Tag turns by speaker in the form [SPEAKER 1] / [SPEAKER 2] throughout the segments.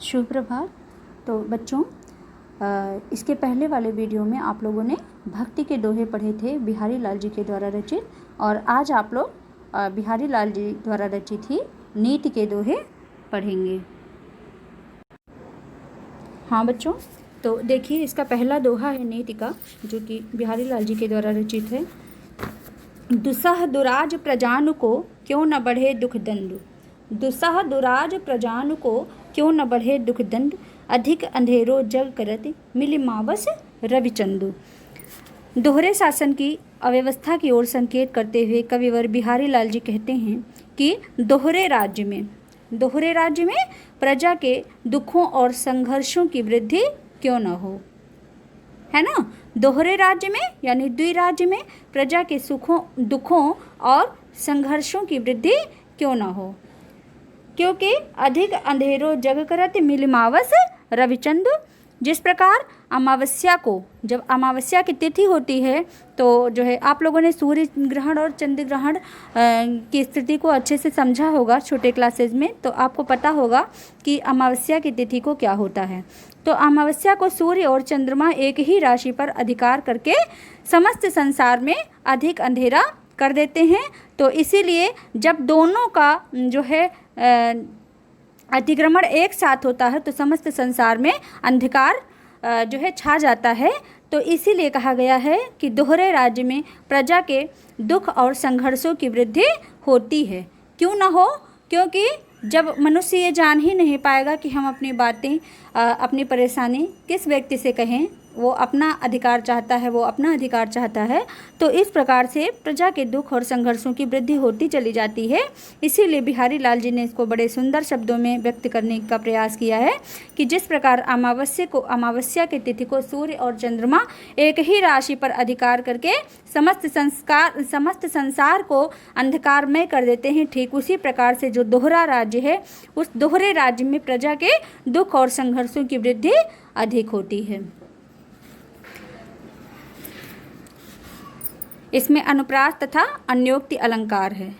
[SPEAKER 1] शुभ प्रभात। तो बच्चों, इसके पहले वाले वीडियो में आप लोगों ने भक्ति के दोहे पढ़े थे बिहारी लाल जी के द्वारा रचित, और आज आप लोग बिहारी लाल जी द्वारा रचित ही नीति के दोहे पढ़ेंगे। हाँ बच्चों, तो देखिए इसका पहला दोहा है नीति का, जो कि बिहारी लाल जी के द्वारा रचित है। दुसह दुराज प्रजानु को क्यों न बढ़े दुख दंड, दुसह दुराज प्रजानु को क्यों न बढ़े दुख दंड, अधिक अंधेरो जग करत मिली मावस रविचंदु। दोहरे शासन की अव्यवस्था की ओर संकेत करते हुए कविवर बिहारी लाल जी कहते हैं कि दोहरे राज्य में प्रजा के दुखों और संघर्षों की वृद्धि क्यों न हो, है ना। दोहरे राज्य में यानी द्विराज्य में प्रजा के दुखों और संघर्षों की वृद्धि क्यों न हो, क्योंकि अधिक अंधेरो जग करत मिलिमावस रविचंद। जिस प्रकार अमावस्या को, जब अमावस्या की तिथि होती है तो जो है आप लोगों ने सूर्य ग्रहण और चंद्र ग्रहण की स्थिति को अच्छे से समझा होगा छोटे क्लासेस में, तो आपको पता होगा कि अमावस्या की तिथि को क्या होता है। तो अमावस्या को सूर्य और चंद्रमा एक ही राशि पर अधिकार करके समस्त संसार में अधिक अंधेरा कर देते हैं। तो इसीलिए जब दोनों का जो है अतिक्रमण एक साथ होता है तो समस्त संसार में अंधकार जो है छा जाता है। तो इसीलिए कहा गया है कि दोहरे राज्य में प्रजा के दुख और संघर्षों की वृद्धि होती है। क्यों ना हो, क्योंकि जब मनुष्य ये जान ही नहीं पाएगा कि हम अपनी बातें, अपनी परेशानी किस व्यक्ति से कहें, वो अपना अधिकार चाहता है, तो इस प्रकार से प्रजा के दुख और संघर्षों की वृद्धि होती चली जाती है। इसीलिए बिहारी लाल जी ने इसको बड़े सुंदर शब्दों में व्यक्त करने का प्रयास किया है कि जिस प्रकार अमावस्या की तिथि को सूर्य और चंद्रमा एक ही राशि पर अधिकार करके समस्त संसार को अंधकारमय कर देते हैं, ठीक उसी प्रकार से जो दोहरा राज्य है, उस दोहरे राज्य में प्रजा के दुख और संघर्षों की वृद्धि अधिक होती है। इसमें अनुप्रास तथा अन्योक्ति अलंकार है।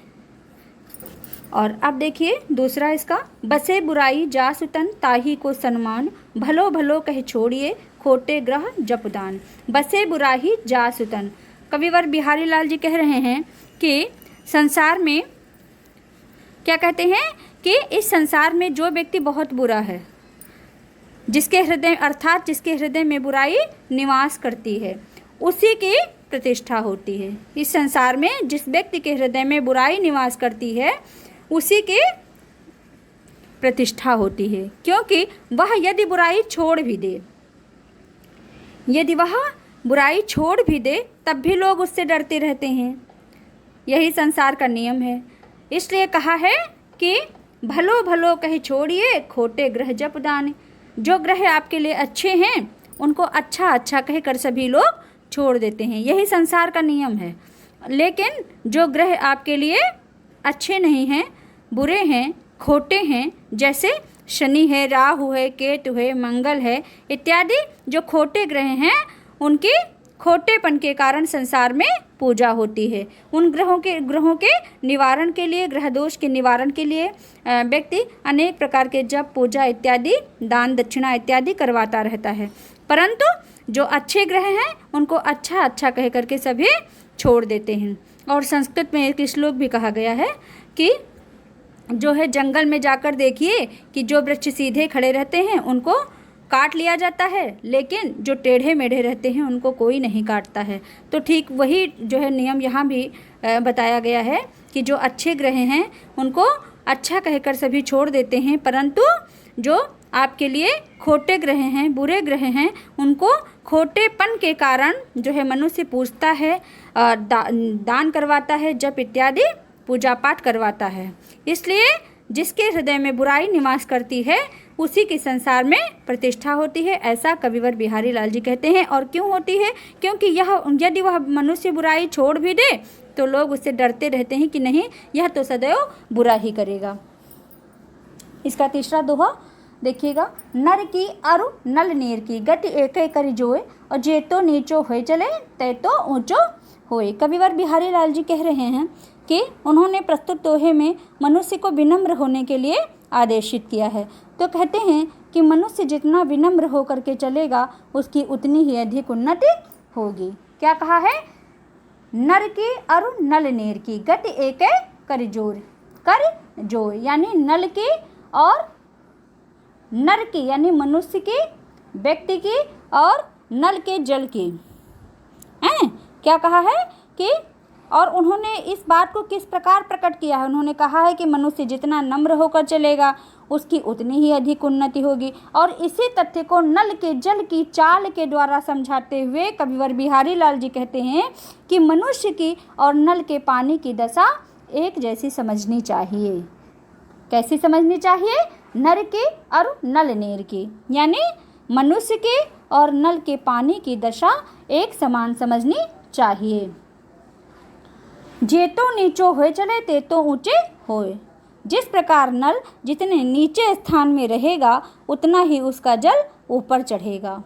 [SPEAKER 1] और अब देखिए दूसरा इसका, बसे बुराई जासुतन ताही को सम्मान, भलो भलो कह छोड़िए खोटे ग्रह जपदान। बसे बुराई जासुतन, कविवर बिहारी लाल जी कह रहे हैं कि संसार में क्या कहते हैं कि इस संसार में जो व्यक्ति बहुत बुरा है, जिसके हृदय में बुराई निवास करती है, उसी की प्रतिष्ठा होती है। इस संसार में जिस व्यक्ति के हृदय में बुराई निवास करती है उसी की प्रतिष्ठा होती है, क्योंकि वह यदि बुराई छोड़ भी दे तब भी लोग उससे डरते रहते हैं। यही संसार का नियम है। इसलिए कहा है कि भलो भलो कहे छोड़िए खोटे ग्रह जपदान। जो ग्रह आपके लिए अच्छे हैं उनको अच्छा अच्छा कहकर सभी लोग छोड़ देते हैं, यही संसार का नियम है। लेकिन जो ग्रह आपके लिए अच्छे नहीं हैं, बुरे हैं, खोटे हैं, जैसे शनि है, राहु है, केतु है, मंगल है इत्यादि, जो खोटे ग्रह हैं उनकी खोटेपन के कारण संसार में पूजा होती है। उन ग्रहों के निवारण के लिए, ग्रह दोष के निवारण के लिए व्यक्ति अनेक प्रकार के जप, पूजा इत्यादि, दान दक्षिणा इत्यादि करवाता रहता है। परंतु जो अच्छे ग्रह हैं उनको अच्छा अच्छा कह करके सभी छोड़ देते हैं। और संस्कृत में एक श्लोक भी कहा गया है कि जो है जंगल में जाकर देखिए कि जो वृक्ष सीधे खड़े रहते हैं उनको काट लिया जाता है, लेकिन जो टेढ़े मेढ़े रहते हैं उनको कोई नहीं काटता है। तो ठीक वही जो है नियम यहाँ भी बताया गया है कि जो अच्छे ग्रह हैं उनको अच्छा कहकर सभी छोड़ देते हैं, परंतु जो आपके लिए खोटे ग्रह हैं, बुरे ग्रह हैं, उनको खोटेपन के कारण जो है मनुष्य पूजता है, दान करवाता है, जप इत्यादि पूजा पाठ करवाता है। इसलिए जिसके हृदय में बुराई निवास करती है उसी की संसार में प्रतिष्ठा होती है, ऐसा कविवर बिहारी लाल जी कहते हैं। और क्यों होती है, क्योंकि यदि वह मनुष्य बुराई छोड़ भी दे तो लोग उससे डरते रहते हैं कि नहीं, यह तो सदैव बुरा ही करेगा। इसका तीसरा दोहा देखिएगा, नर की अरु नल नीर की गति एक करी जोए, और जे तो नीचो होए चले तय तो ऊंचो होए। कविवर बिहारी लाल जी कह रहे हैं कि उन्होंने प्रस्तुत दोहे में मनुष्य को विनम्र होने के लिए आदेशित किया है। तो कहते हैं कि मनुष्य जितना विनम्र होकर के चलेगा उसकी उतनी ही अधिक उन्नति होगी। क्या कहा है? नर की और नल नेर की गति एक कर जोर, यानी नल की और नर की यानी मनुष्य की, व्यक्ति की और नल के जल की हैं। क्या कहा है कि और उन्होंने इस बात को किस प्रकार प्रकट किया है? उन्होंने कहा है कि मनुष्य जितना नम्र होकर चलेगा उसकी उतनी ही अधिक उन्नति होगी। और इसी तथ्य को नल के जल की चाल के द्वारा समझाते हुए कविवर बिहारी लाल जी कहते हैं कि मनुष्य की और नल के पानी की दशा एक जैसी समझनी चाहिए। कैसी समझनी चाहिए? नर की और नल नेर की, यानी मनुष्य के और नल के पानी की दशा एक समान समझनी चाहिए। जे तो नीचो होए चले ते तो ऊंचे होए। जिस प्रकार नल जितने नीचे स्थान में रहेगा उतना ही उसका जल ऊपर चढ़ेगा।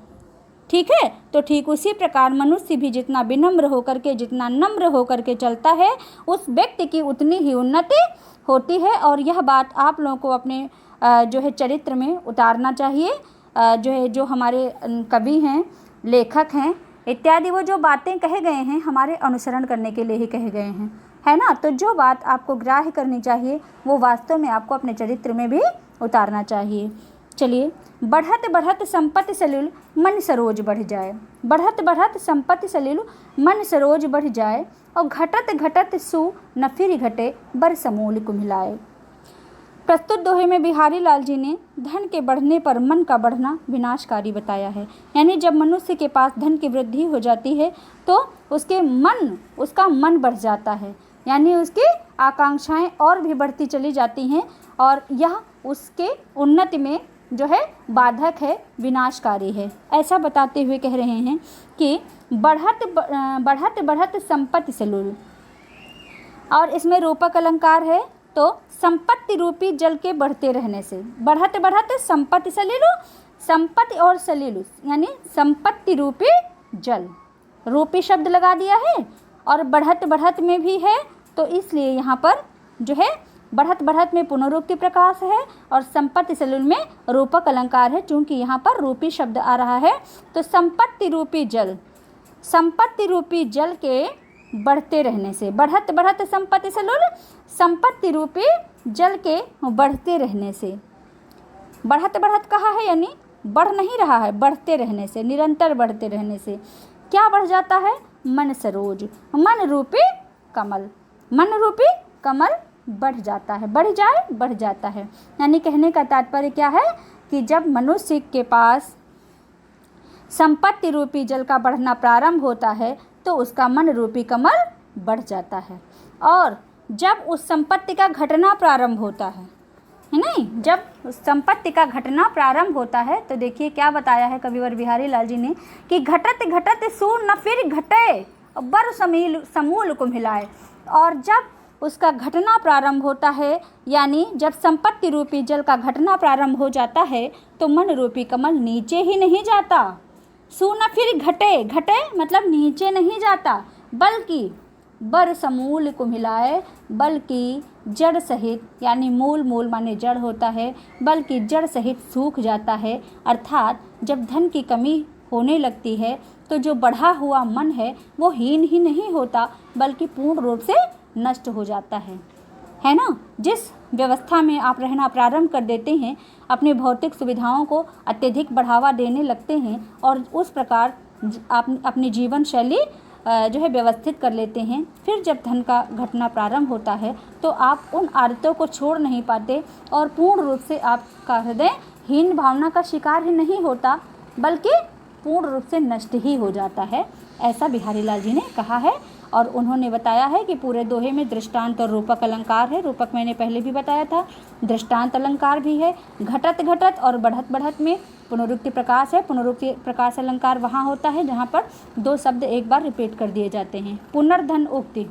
[SPEAKER 1] ठीक है, तो ठीक उसी प्रकार मनुष्य भी जितना विनम्र होकर के, जितना नम्र होकर के चलता है उस व्यक्ति की उतनी ही उन्नति होती है। और यह बात आप लोगों को अपने जो है चरित्र में उतारना चाहिए। जो हमारे कवि हैं, लेखक हैं इत्यादि, वो जो बातें कहे गए हैं हमारे अनुसरण करने के लिए ही कहे गए हैं, है ना। तो जो बात आपको ग्राह्य करनी चाहिए वो वास्तव में आपको अपने चरित्र में भी उतारना चाहिए। चलिए, बढ़त बढ़त संपत्ति सलिल मन सरोज बढ़ जाए। बढ़त बढ़त संपत्ति सलिल मन सरोज बढ़ जाए और घटत घटत सु न फिर घटे बर समूल कुम्हिलाए। प्रस्तुत दोहे में बिहारी लाल जी ने धन के बढ़ने पर मन का बढ़ना विनाशकारी बताया है। यानी जब मनुष्य के पास धन की वृद्धि हो जाती है तो उसका मन बढ़ जाता है, यानी उसकी आकांक्षाएं और भी बढ़ती चली जाती हैं और यह उसके उन्नति में जो है बाधक है, विनाशकारी है। ऐसा बताते हुए कह रहे हैं कि बढ़त बढ़त संपत्ति सलूल, और इसमें रूपक अलंकार है। तो संपत्ति रूपी जल के बढ़ते रहने से, बढ़त बढ़त संपत्ति सलीलु, संपत्ति और सलीलु यानी संपत्ति रूपी जल, रूपी शब्द लगा दिया है और बढ़त बढ़त में भी है, तो इसलिए यहाँ पर जो है बढ़त बढ़त में पुनरुक्ति प्रकाश है और संपत्ति सलील में रूपक अलंकार है। चूँकि यहाँ पर रूपी शब्द आ रहा है तो संपत्ति रूपी जल, संपत्ति रूपी जल के बढ़ते रहने से, बढ़त बढ़त संपत्ति सलूल, संपत्ति रूपी जल के बढ़ते रहने से। बढ़त बढ़त कहा है यानी बढ़ नहीं रहा है, बढ़ते रहने से, निरंतर बढ़ते रहने से क्या बढ़ जाता है? मन सरोज, मन रूपी कमल, मन रूपी कमल बढ़ जाता है, बढ़ जाए बढ़ जाता है। यानी कहने का तात्पर्य क्या है कि जब मनुष्य के पास संपत्ति रूपी जल का बढ़ना प्रारंभ होता है तो उसका मन रूपी कमल बढ़ जाता है। और जब उस संपत्ति का घटना प्रारंभ होता है नहीं, जब उस संपत्ति का घटना प्रारंभ होता है तो देखिए क्या बताया है कविवर बिहारी लाल जी ने कि घटत घटत सु न फिर घटे बर समूल को मिलाए। और जब उसका घटना प्रारंभ होता है, यानी जब संपत्ति रूपी जल का घटना प्रारंभ हो जाता है तो मन रूपी कमल नीचे ही नहीं जाता। सु न फिर घटे, घटे मतलब नीचे नहीं जाता, बल्कि बर समूल को मिलाए, बल्कि जड़ सहित, यानी मूल, मूल माने जड़ होता है, बल्कि जड़ सहित सूख जाता है। अर्थात जब धन की कमी होने लगती है तो जो बढ़ा हुआ मन है वो हीन ही नहीं होता बल्कि पूर्ण रूप से नष्ट हो जाता है ना। जिस व्यवस्था में आप रहना प्रारंभ कर देते हैं, अपनी भौतिक सुविधाओं को अत्यधिक बढ़ावा देने लगते हैं और उस प्रकार आप अपनी जीवन शैली जो है व्यवस्थित कर लेते हैं, फिर जब धन का घटना प्रारंभ होता है तो आप उन आदतों को छोड़ नहीं पाते और पूर्ण रूप से आपका हृदय हीन भावना का शिकार ही नहीं होता बल्कि पूर्ण रूप से नष्ट ही हो जाता है। ऐसा बिहारी लाल जी ने कहा है और उन्होंने बताया है कि पूरे दोहे में दृष्टांत और रूपक अलंकार है। रूपक मैंने पहले भी बताया था, दृष्टांत अलंकार भी है। घटत घटत और बढ़त बढ़त में पुनरुक्ति प्रकाश है। पुनरुक्ति प्रकाश अलंकार वहाँ होता है जहाँ पर दो शब्द एक बार रिपीट कर दिए जाते हैं। पुनर्धन उक्ति,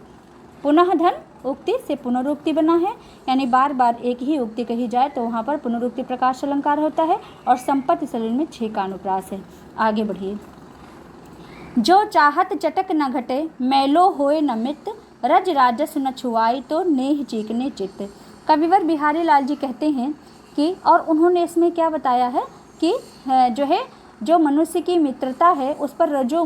[SPEAKER 1] पुनः धन उक्ति से पुनरुक्ति बना है, यानी बार बार एक ही उक्ति कही जाए तो वहाँ पर पुनरुक्ति प्रकाश अलंकार होता है। और संपत्ति सलिल में 6 का अनुप्रास है। आगे बढ़िए। जो चाहत चटक न घटे, मैलो होए न मित, रज राजस न छुआई तो नेह चीकने चित्त। कविवर बिहारी लाल जी कहते हैं कि और उन्होंने इसमें क्या बताया है कि जो है जो मनुष्य की मित्रता है उस पर रजोगुण